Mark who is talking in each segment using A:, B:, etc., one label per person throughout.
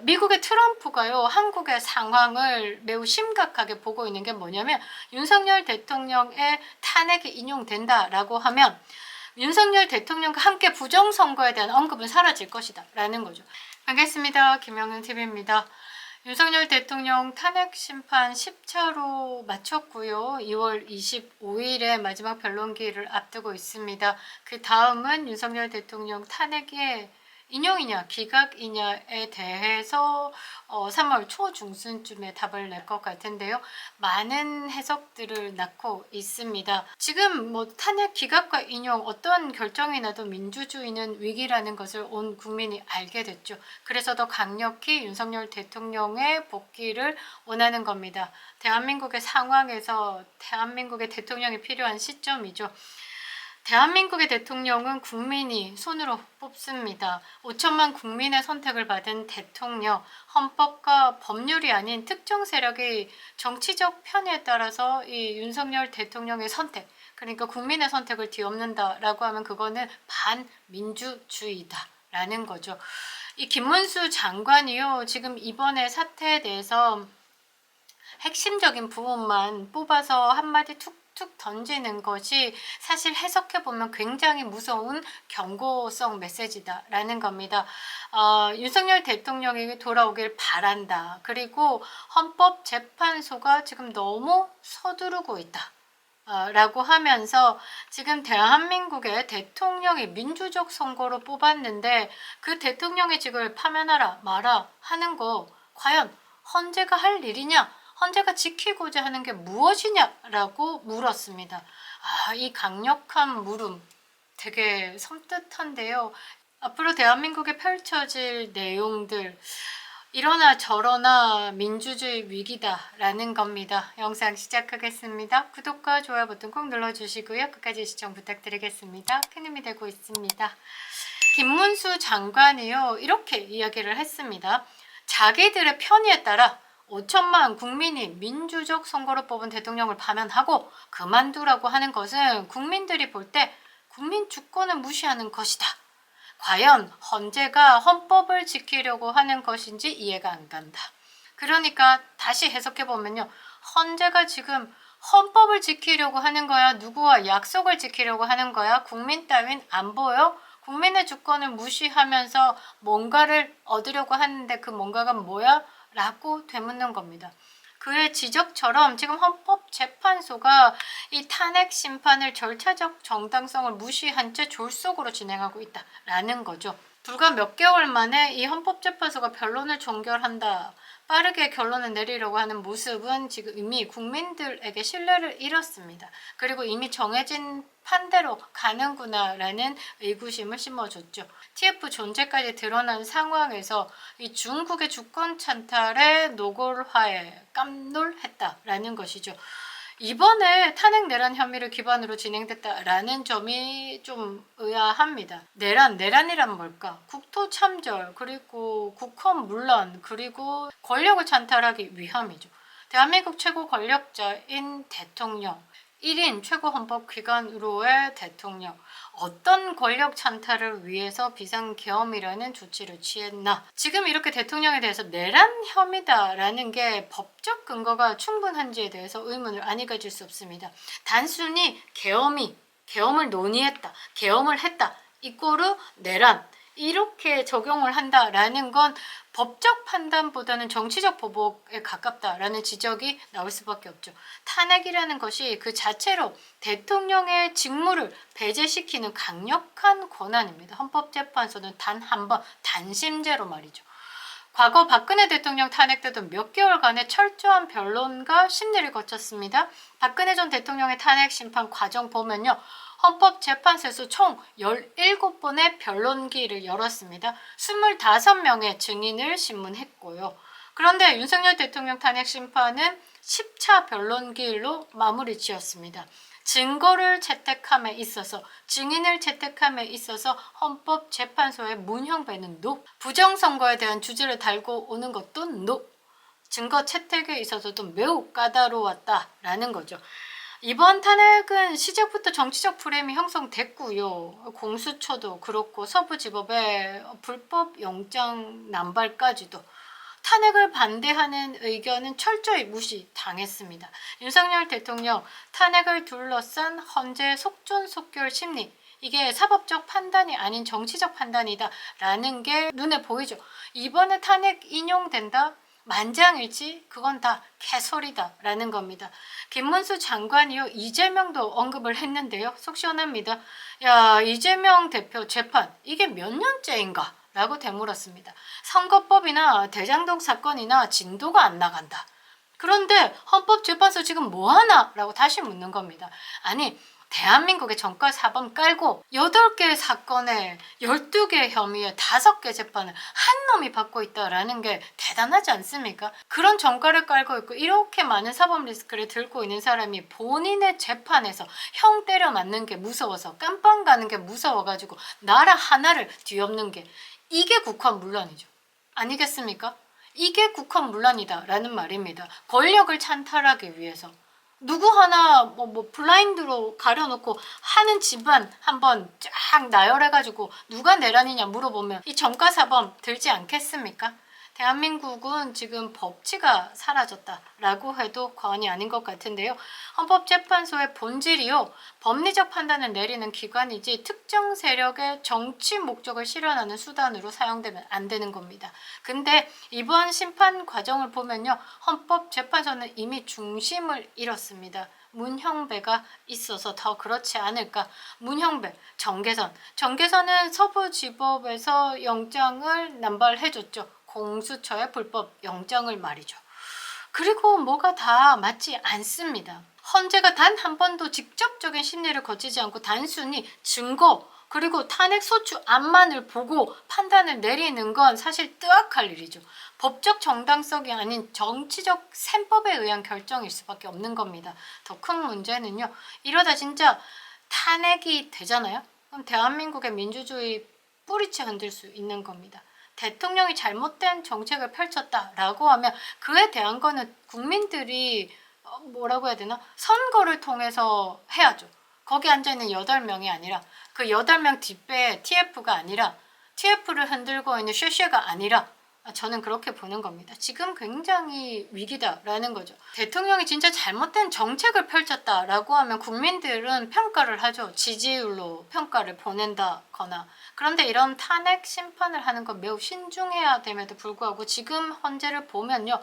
A: 미국의 트럼프가요, 한국의 상황을 매우 심각하게 보고 있는 게 뭐냐면, 윤석열 대통령의 탄핵이 인용된다라고 하면 윤석열 대통령과 함께 부정선거에 대한 언급은 사라질 것이다 라는 거죠. 반갑습니다. 김영윤TV입니다. 윤석열 대통령 탄핵 심판 10차로 마쳤고요. 2월 25일에 마지막 변론기일을 앞두고 있습니다. 그 다음은 윤석열 대통령 탄핵의 인용이냐 기각이냐에 대해서 3월 초중순쯤에 답을 낼 것 같은데요. 많은 해석들을 낳고 있습니다. 지금 뭐 탄핵 기각과 인용 어떤 결정이 나도 민주주의는 위기라는 것을 온 국민이 알게 됐죠. 그래서 더 강력히 윤석열 대통령의 복귀를 원하는 겁니다. 대한민국의 상황에서 대한민국의 대통령이 필요한 시점이죠. 대한민국의 대통령은 국민이 손으로 뽑습니다. 5천만 국민의 선택을 받은 대통령, 헌법과 법률이 아닌 특정 세력의 정치적 편에 따라서 이 윤석열 대통령의 선택, 그러니까 국민의 선택을 뒤엎는다라고 하면 그거는 반민주주의다라는 거죠. 이 김문수 장관이요, 지금 이번에 사태에 대해서 핵심적인 부분만 뽑아서 한마디 툭툭 던지는 것이 사실 해석해보면 굉장히 무서운 경고성 메시지다라는 겁니다. 윤석열 대통령이 돌아오길 바란다. 그리고 헌법재판소가 지금 너무 서두르고 있다. 라고 하면서 지금 대한민국의 대통령이 민주적 선거로 뽑았는데 그 대통령의 직을 파면하라 마라 하는 거 과연 헌재가 할 일이냐? 헌재가 지키고자 하는 게 무엇이냐라고 물었습니다. 이 강력한 물음 되게 섬뜩한데요. 앞으로 대한민국에 펼쳐질 내용들, 이러나 저러나 민주주의 위기다라는 겁니다. 영상 시작하겠습니다. 구독과 좋아요 버튼 꼭 눌러주시고요. 끝까지 시청 부탁드리겠습니다. 큰 힘이 되고 있습니다. 김문수 장관이요, 이렇게 이야기를 했습니다. 자기들의 편의에 따라 5천만 국민이 민주적 선거로 뽑은 대통령을 파면하고 그만두라고 하는 것은 국민들이 볼 때 국민 주권을 무시하는 것이다. 과연 헌재가 헌법을 지키려고 하는 것인지 이해가 안 간다. 그러니까 다시 해석해보면요, 헌재가 지금 헌법을 지키려고 하는 거야? 누구와 약속을 지키려고 하는 거야? 국민 따윈 안 보여? 국민의 주권을 무시하면서 뭔가를 얻으려고 하는데 그 뭔가가 뭐야? 라고 되묻는 겁니다. 그의 지적처럼 지금 헌법재판소가 이 탄핵 심판을 절차적 정당성을 무시한 채 졸속으로 진행하고 있다라는 거죠. 불과 몇 개월 만에 이 헌법재판소가 변론을 종결한다, 빠르게 결론을 내리려고 하는 모습은 지금 이미 국민들에게 신뢰를 잃었습니다. 그리고 이미 정해진 판대로 가는구나 라는 의구심을 심어줬죠. TF 존재까지 드러난 상황에서 이 중국의 주권 찬탈에 노골화에 깜놀했다라는 것이죠. 이번에 탄핵 내란 혐의를 기반으로 진행됐다라는 점이 좀 의아합니다. 내란이란 뭘까? 국토 참절, 그리고 국헌 문란, 그리고 권력을 찬탈하기 위함이죠. 대한민국 최고 권력자인 대통령, 1인 최고헌법기관으로의 대통령, 어떤 권력 찬탈을 위해서 비상계엄이라는 조치를 취했나? 지금 이렇게 대통령에 대해서 내란 혐의다라는 게 법적 근거가 충분한지에 대해서 의문을 안 가질 수 없습니다. 단순히 계엄을 논의했다, 계엄을 했다, 이꼬르 내란, 이렇게 적용을 한다라는 건 법적 판단보다는 정치적 보복에 가깝다라는 지적이 나올 수밖에 없죠. 탄핵이라는 것이 그 자체로 대통령의 직무를 배제시키는 강력한 권한입니다. 헌법재판소는 단 한 번 단심제로 말이죠. 과거 박근혜 대통령 탄핵 때도 몇 개월간의 철저한 변론과 심리를 거쳤습니다. 박근혜 전 대통령의 탄핵 심판 과정 보면요, 헌법재판소에서 총 17번의 변론기를 열었습니다. 25명의 증인을 신문했고요. 그런데 윤석열 대통령 탄핵 심판은 10차 변론기일로 마무리 지었습니다. 증거를 채택함에 있어서, 증인을 채택함에 있어서 헌법재판소의 문형배는 노, 부정선거에 대한 주제를 달고 오는 것도 노, 증거 채택에 있어서도 매우 까다로웠다라는 거죠. 이번 탄핵은 시작부터 정치적 프레임이 형성됐고요. 공수처도 그렇고 서부지법의 불법 영장 남발까지도. 탄핵을 반대하는 의견은 철저히 무시당했습니다. 윤석열 대통령 탄핵을 둘러싼 헌재 속전속결 심리, 이게 사법적 판단이 아닌 정치적 판단이다 라는 게 눈에 보이죠. 이번에 탄핵 인용된다? 만장일치? 그건 다 개소리다 라는 겁니다. 김문수 장관이요, 이재명도 언급을 했는데요. 속 시원합니다. 야, 이재명 대표 재판 이게 몇 년째인가? 라고 되물었습니다. 선거법이나 대장동 사건이나 진도가 안 나간다. 그런데 헌법재판소 지금 뭐하나? 라고 다시 묻는 겁니다. 아니, 대한민국의 정가 사범 깔고 8개의 사건에 12개의 혐의에 5개 재판을 한 놈이 받고 있다라는 게 대단하지 않습니까? 그런 정가를 깔고 있고 이렇게 많은 사법 리스크를 들고 있는 사람이 본인의 재판에서 형 때려 맞는 게 무서워서 깜빵 가는 게 무서워가지고 나라 하나를 뒤엎는 게, 이게 국헌문란이죠. 아니겠습니까? 이게 국헌문란이다 라는 말입니다. 권력을 찬탈하기 위해서 누구 하나 블라인드로 가려놓고 하는 집안 한번 쫙 나열해가지고 누가 내란이냐 물어보면 이 정가사범 들지 않겠습니까? 대한민국은 지금 법치가 사라졌다라고 해도 과언이 아닌 것 같은데요. 헌법재판소의 본질이요, 법리적 판단을 내리는 기관이지 특정 세력의 정치 목적을 실현하는 수단으로 사용되면 안 되는 겁니다. 근데 이번 심판 과정을 보면요, 헌법재판소는 이미 중심을 잃었습니다. 문형배가 있어서 더 그렇지 않을까. 문형배, 정계선은 서부지법에서 영장을 남발해줬죠. 공수처의 불법 영장을 말이죠. 그리고 뭐가 다 맞지 않습니다. 헌재가 단 한 번도 직접적인 심리를 거치지 않고 단순히 증거 그리고 탄핵 소추 안만을 보고 판단을 내리는 건 사실 뜨악할 일이죠. 법적 정당성이 아닌 정치적 셈법에 의한 결정일 수밖에 없는 겁니다. 더 큰 문제는요, 이러다 진짜 탄핵이 되잖아요. 그럼 대한민국의 민주주의 뿌리째 흔들 수 있는 겁니다. 대통령이 잘못된 정책을 펼쳤다라고 하면 그에 대한 거는 국민들이 뭐라고 해야 되나? 선거를 통해서 해야죠. 거기 앉아있는 8명이 아니라 그 8명 뒷배에 TF가 아니라 TF를 흔들고 있는 쉐쉐가 아니라 저는 그렇게 보는 겁니다. 지금 굉장히 위기다라는 거죠. 대통령이 진짜 잘못된 정책을 펼쳤다라고 하면 국민들은 평가를 하죠. 지지율로 평가를 보낸다거나. 그런데 이런 탄핵 심판을 하는 건 매우 신중해야 됨에도 불구하고 지금 헌재를 보면요,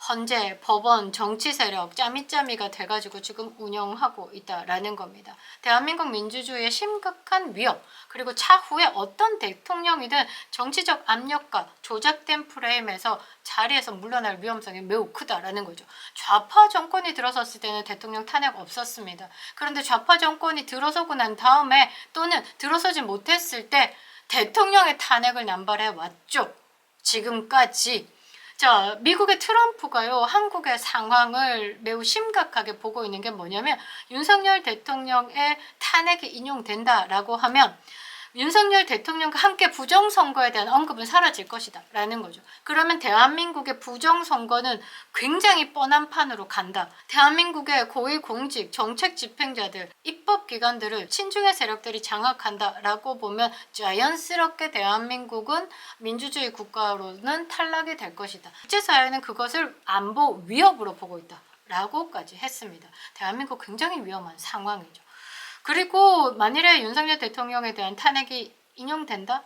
A: 헌재, 법원, 정치 세력 짜미짜미가 돼가지고 지금 운영하고 있다라는 겁니다. 대한민국 민주주의의 심각한 위협, 그리고 차후에 어떤 대통령이든 정치적 압력과 조작된 프레임에서 자리에서 물러날 위험성이 매우 크다라는 거죠. 좌파 정권이 들어섰을 때는 대통령 탄핵 없었습니다. 그런데 좌파 정권이 들어서고 난 다음에 또는 들어서지 못했을 때 대통령의 탄핵을 남발해 왔죠. 지금까지. 자, 미국의 트럼프가요, 한국의 상황을 매우 심각하게 보고 있는 게 뭐냐면, 윤석열 대통령의 탄핵이 인용된다라고 하면 윤석열 대통령과 함께 부정선거에 대한 언급은 사라질 것이다 라는 거죠. 그러면 대한민국의 부정선거는 굉장히 뻔한 판으로 간다. 대한민국의 고위공직, 정책 집행자들, 입법기관들을 친중의 세력들이 장악한다 라고 보면 자연스럽게 대한민국은 민주주의 국가로는 탈락이 될 것이다. 국제사회는 그것을 안보 위협으로 보고 있다 라고까지 했습니다. 대한민국 굉장히 위험한 상황이죠. 그리고 만일에 윤석열 대통령에 대한 탄핵이 인용된다?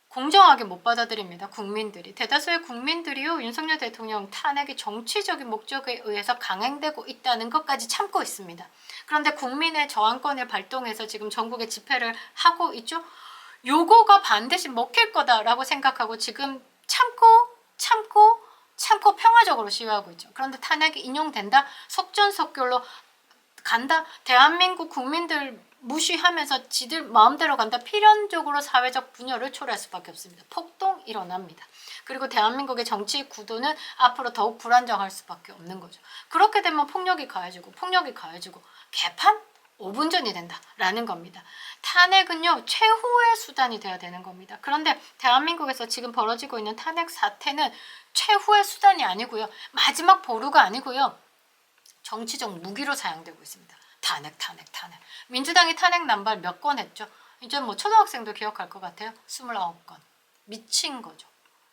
A: 공정하게 못 받아들입니다. 국민들이. 대다수의 국민들이요, 윤석열 대통령 탄핵이 정치적인 목적에 의해서 강행되고 있다는 것까지 참고 있습니다. 그런데 국민의 저항권을 발동해서 지금 전국에 집회를 하고 있죠. 요거가 반드시 먹힐 거다라고 생각하고 지금 참고 평화적으로 시위하고 있죠. 그런데 탄핵이 인용된다? 속전속결로 간다? 대한민국 국민들 무시하면서 지들 마음대로 간다? 필연적으로 사회적 분열을 초래할 수밖에 없습니다. 폭동 일어납니다. 그리고 대한민국의 정치 구도는 앞으로 더욱 불안정할 수밖에 없는 거죠. 그렇게 되면 폭력이 가해지고 개판 5분 전이 된다라는 겁니다. 탄핵은요, 최후의 수단이 되어야 되는 겁니다. 그런데 대한민국에서 지금 벌어지고 있는 탄핵 사태는 최후의 수단이 아니고요, 마지막 보루가 아니고요, 정치적 무기로 사용되고 있습니다. 탄핵. 민주당이 탄핵 남발 몇 건 했죠? 이제 초등학생도 기억할 것 같아요. 29건. 미친 거죠.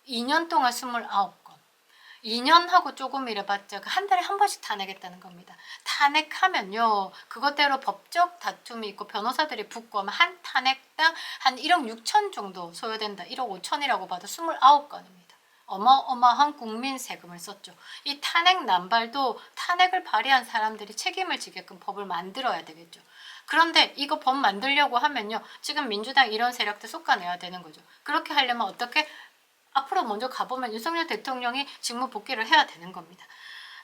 A: 2년 동안 29건. 2년 하고 조금 이래봤자 그 한 달에 한 번씩 탄핵했다는 겁니다. 탄핵하면요, 그것대로 법적 다툼이 있고 변호사들이 붙고 하면 한 탄핵당 한 1억 6천 정도 소요된다. 1억 5천이라고 봐도 29건입니다. 어마어마한 국민 세금을 썼죠. 이 탄핵 남발도 탄핵을 발의한 사람들이 책임을 지게끔 법을 만들어야 되겠죠. 그런데 이거 법 만들려고 하면요, 지금 민주당 이런 세력들 솎아내야 되는 거죠. 그렇게 하려면 어떻게? 앞으로 먼저 가보면 윤석열 대통령이 직무 복귀를 해야 되는 겁니다.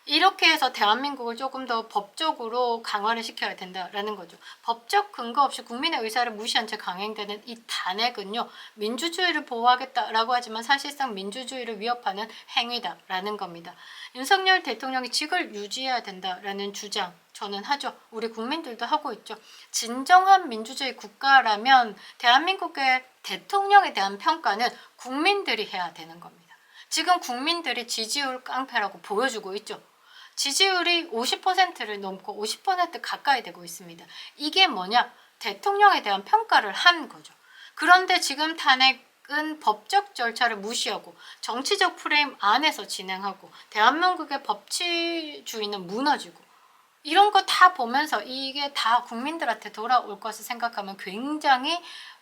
A: 이렇게 해서 대한민국을 조금 더 법적으로 강화를 시켜야 된다라는 거죠. 법적 근거 없이 국민의 의사를 무시한 채 강행되는 이 탄핵은요, 민주주의를 보호하겠다라고 하지만 사실상 민주주의를 위협하는 행위다라는 겁니다. 윤석열 대통령이 직을 유지해야 된다라는 주장 저는 하죠. 우리 국민들도 하고 있죠. 진정한 민주주의 국가라면 대한민국의 대통령에 대한 평가는 국민들이 해야 되는 겁니다. 지금 국민들이 지지율 깡패라고 보여주고 있죠. 지지율이 50%를 넘고 50% 가까이 되고 있습니다. 이게 뭐냐? 대통령에 대한 평가를 한 거죠. 그런데 지금 탄핵은 법적 절차를 무시하고 정치적 프레임 안에서 진행하고 대한민국의 법치주의는 무너지고 이런 거 다 보면서 이게 다 국민들한테 돌아올 것을 생각하면 굉장히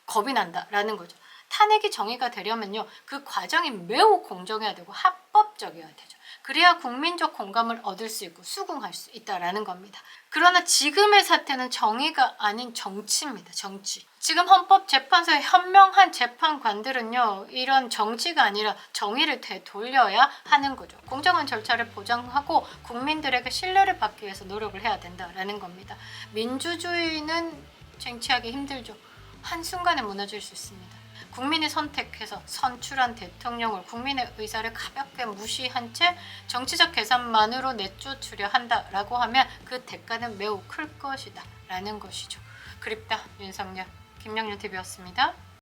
A: 겁이 난다라는 거죠. 탄핵이 정의가 되려면요, 그 과정이 매우 공정해야 되고 합법적이어야 되죠. 그래야 국민적 공감을 얻을 수 있고 수긍할 수 있다라는 겁니다. 그러나 지금의 사태는 정의가 아닌 정치입니다. 정치. 지금 헌법재판소의 현명한 재판관들은요, 이런 정치가 아니라 정의를 되돌려야 하는 거죠. 공정한 절차를 보장하고 국민들에게 신뢰를 받기 위해서 노력을 해야 된다라는 겁니다. 민주주의는 쟁취하기 힘들죠. 한순간에 무너질 수 있습니다. 국민이 선택해서 선출한 대통령을 국민의 의사를 가볍게 무시한 채 정치적 계산만으로 내쫓으려 한다라고 하면 그 대가는 매우 클 것이다 라는 것이죠. 그립다 윤석열. 김영윤 TV였습니다.